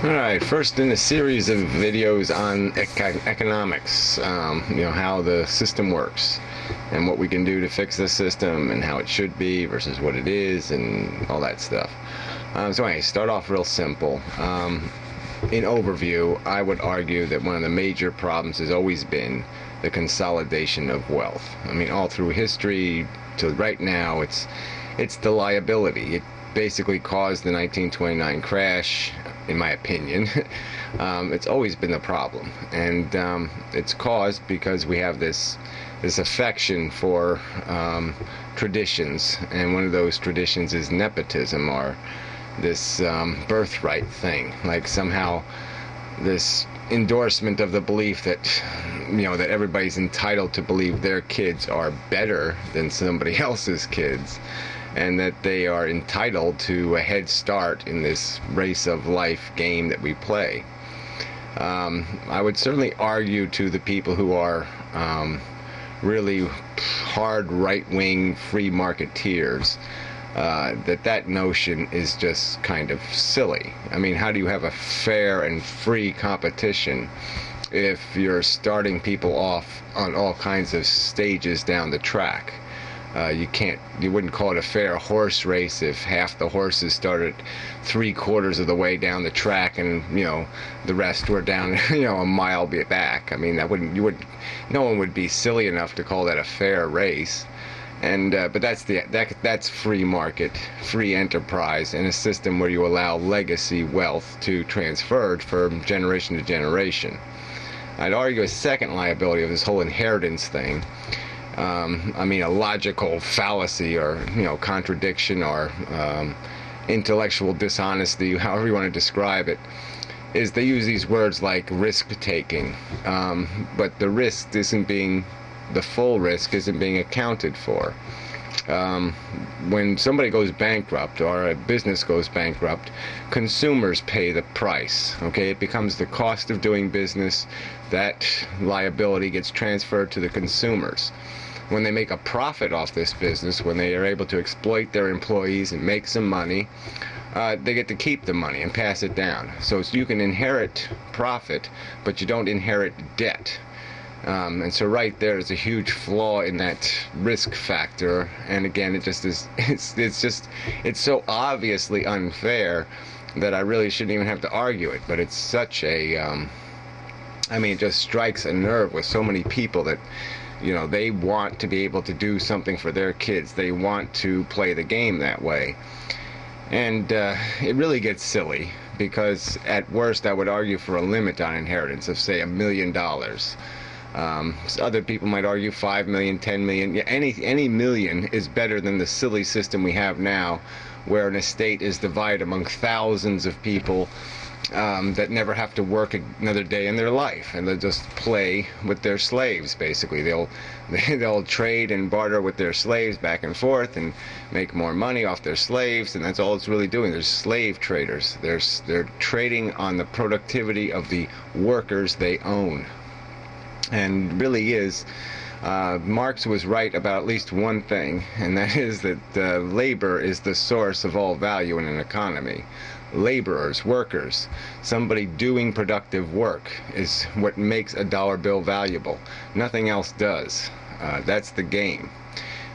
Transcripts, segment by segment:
Alright, first in a series of videos on economics, how the system works and what we can do to fix the system and how it should be versus what it is and all that stuff. So anyway, start off real simple. In overview, I would argue that one of the major problems has always been the consolidation of wealth. I mean, all through history to right now, it's the liability. It basically caused the 1929 crash, in my opinion. It's always been the problem, and it's caused because we have this affection for traditions, and one of those traditions is nepotism, or this birthright thing, like somehow this endorsement of the belief that that everybody's entitled to believe their kids are better than somebody else's kids, and that they are entitled to a head start in this race of life game that we play. I would certainly argue to the people who are really hard right-wing free marketeers that notion is just kind of silly. I mean, how do you have a fair and free competition if you're starting people off on all kinds of stages down the track? You wouldn't call it a fair horse race if half the horses started 3/4 of the way down the track and the rest were down a mile back. I mean, no one would be silly enough to call that a fair race. And but that's free market, free enterprise, in a system where you allow legacy wealth to transfer from generation to generation. I'd argue a second liability of this whole inheritance thing. I mean, a logical fallacy, or contradiction, or intellectual dishonesty, however you want to describe it, is they use these words like risk-taking, but the risk the full risk isn't being accounted for. When somebody goes bankrupt, or a business goes bankrupt, consumers pay the price. Okay, it becomes the cost of doing business. That liability gets transferred to the consumers. When they make a profit off this business, when they are able to exploit their employees and make some money, they get to keep the money and pass it down. So you can inherit profit, but you don't inherit debt. And so right there is a huge flaw in that risk factor. And again, it just is, it's so obviously unfair that I really shouldn't even have to argue it. But it's such a, I mean, it just strikes a nerve with so many people that, they want to be able to do something for their kids. They want to play the game that way. And it really gets silly, because at worst I would argue for a limit on inheritance of, say, $1 million. Other people might argue 5 million, 10 million. Yeah, any million is better than the silly system we have now, where an estate is divided among thousands of people that never have to work another day in their life, and they'll just play with their slaves. Basically, they'll trade and barter with their slaves back and forth and make more money off their slaves, and that's all it's really doing. There's slave traders. They're trading on the productivity of the workers they own. And really is, Marx was right about at least one thing, and that is that labor is the source of all value in an economy. Laborers, workers, somebody doing productive work is what makes a dollar bill valuable. Nothing else does. That's the game.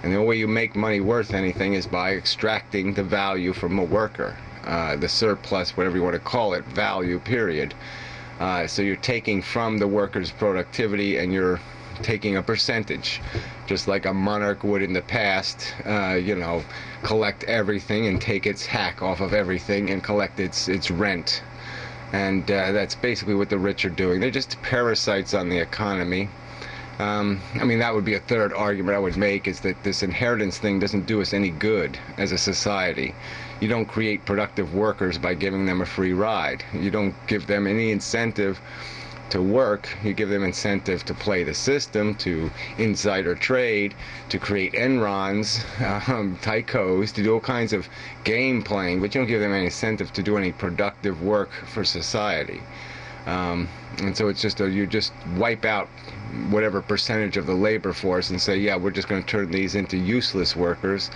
And the only way you make money worth anything is by extracting the value from a worker. The surplus, whatever you want to call it, value, period. So you're taking from the worker's productivity, and you're taking a percentage, just like a monarch would in the past, collect everything and take its hack off of everything and collect its rent. And that's basically what the rich are doing. They're just parasites on the economy. I mean, that would be a third argument I would make, is that this inheritance thing doesn't do us any good as a society. You don't create productive workers by giving them a free ride. You don't give them any incentive to work. You give them incentive to play the system, to insider trade, to create Enrons, tycos, to do all kinds of game playing, but you don't give them any incentive to do any productive work for society. And so it's just you just wipe out whatever percentage of the labor force and say, yeah, we're just going to turn these into useless workers.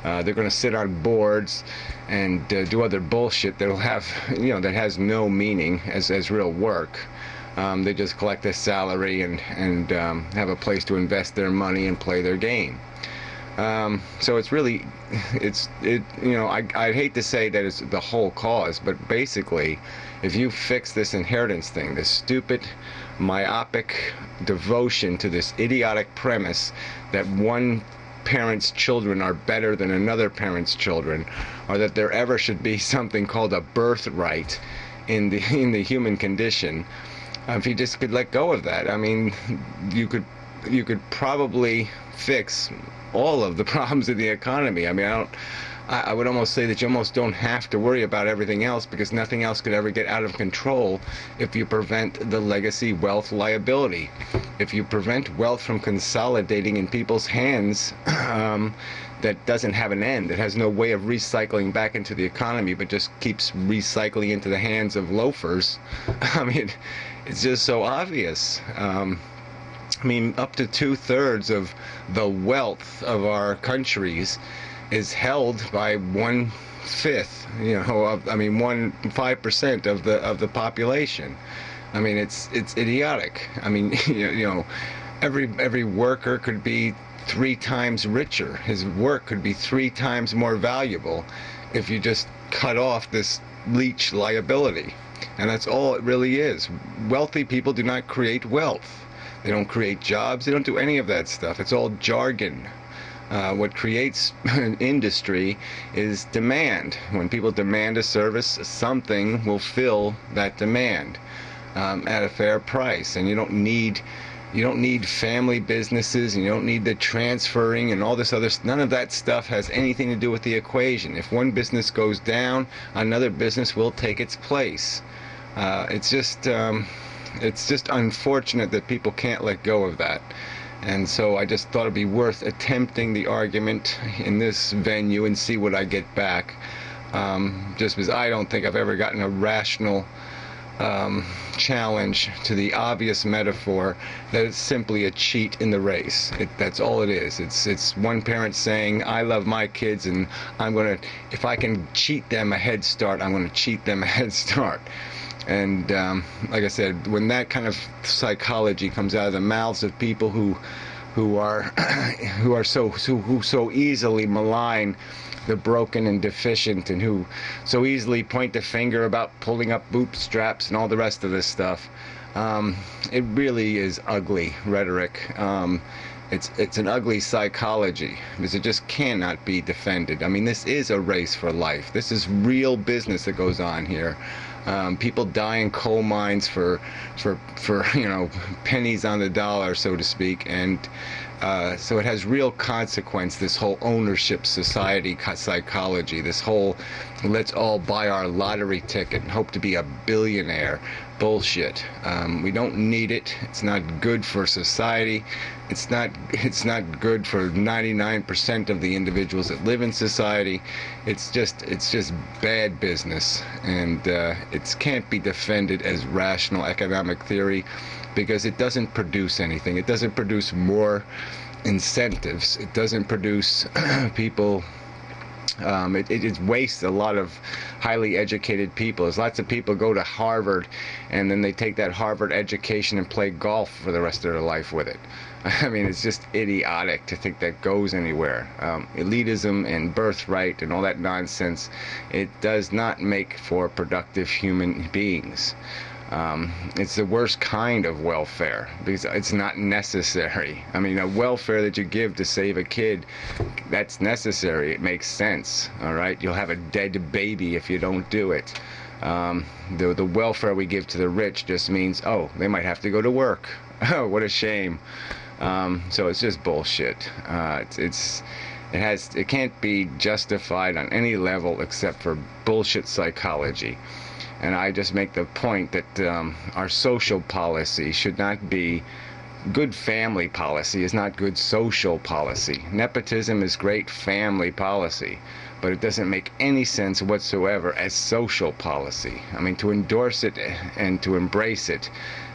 They're going to sit on boards and do other bullshit that'll have, that has no meaning as real work. They just collect a salary and have a place to invest their money and play their game. So it's really, I'd hate to say that it's the whole cause, but basically, if you fix this inheritance thing, this stupid, myopic devotion to this idiotic premise that one parent's children are better than another parent's children, or that there ever should be something called a birthright in the human condition, if you just could let go of that, I mean, you could probably fix all of the problems of the economy. I mean, I would almost say that you almost don't have to worry about everything else, because nothing else could ever get out of control if you prevent the legacy wealth liability. If you prevent wealth from consolidating in people's hands, that doesn't have an end, it has no way of recycling back into the economy, but just keeps recycling into the hands of loafers. I mean, it's just so obvious. I mean, up to 2/3 of the wealth of our countries is held by 1/5, 5% of the population. I mean, it's idiotic. I mean, every worker could be 3 times richer. His work could be 3 times more valuable if you just cut off this leech liability. And that's all it really is. Wealthy people do not create wealth. They don't create jobs. They don't do any of that stuff. It's all jargon. What creates an industry is demand. When people demand a service, something will fill that demand at a fair price. And you don't need family businesses, and you don't need the transferring and all this other. None of that stuff has anything to do with the equation. If one business goes down, another business will take its place. It's just unfortunate that people can't let go of that. And so I just thought it'd be worth attempting the argument in this venue and see what I get back. Just because I don't think I've ever gotten a rational challenge to the obvious metaphor that it's simply a cheat in the race. That's all it is. It's one parent saying, I love my kids, and if I can cheat them a head start, I'm going to cheat them a head start. And like I said, when that kind of psychology comes out of the mouths of people who so easily malign the broken and deficient, and who so easily point the finger about pulling up bootstraps and all the rest of this stuff, it really is ugly rhetoric. It's an ugly psychology, because it just cannot be defended. I mean, this is a race for life. This is real business that goes on here. People die in coal mines for pennies on the dollar, so to speak, and so it has real consequence, this whole ownership society psychology, this whole let's all buy our lottery ticket and hope to be a billionaire bullshit. We don't need it. It's not good for society. It's not good for 99% of the individuals that live in society. It's just bad business, and it can't be defended as rational economic theory, because it doesn't produce anything. It doesn't produce more incentives. It doesn't produce people. It wastes a lot of highly educated people. There's lots of people go to Harvard, and then they take that Harvard education and play golf for the rest of their life with it. I mean, it's just idiotic to think that goes anywhere. Elitism and birthright and all that nonsense, it does not make for productive human beings. It's the worst kind of welfare, because it's not necessary. I mean, a welfare that you give to save a kid, that's necessary. It makes sense, all right? You'll have a dead baby if you don't do it. The welfare we give to the rich just means, oh, they might have to go to work. Oh, what a shame. So it's just bullshit. It can't be justified on any level except for bullshit psychology. And I just make the point that our social policy should not be good. Family policy is not good social policy. Nepotism is great family policy, but it doesn't make any sense whatsoever as social policy. I mean, to endorse it and to embrace it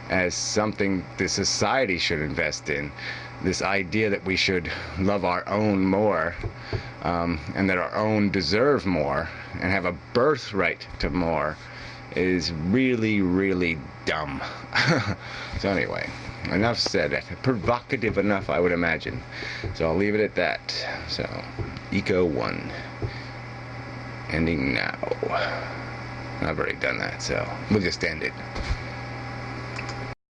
as something the society should invest in, this idea that we should love our own more, and that our own deserve more and have a birthright to more, is really, really dumb. So anyway, enough said. Provocative enough, I would imagine. So I'll leave it at that. So, Eco 1. Ending now. I've already done that, so we'll just end it.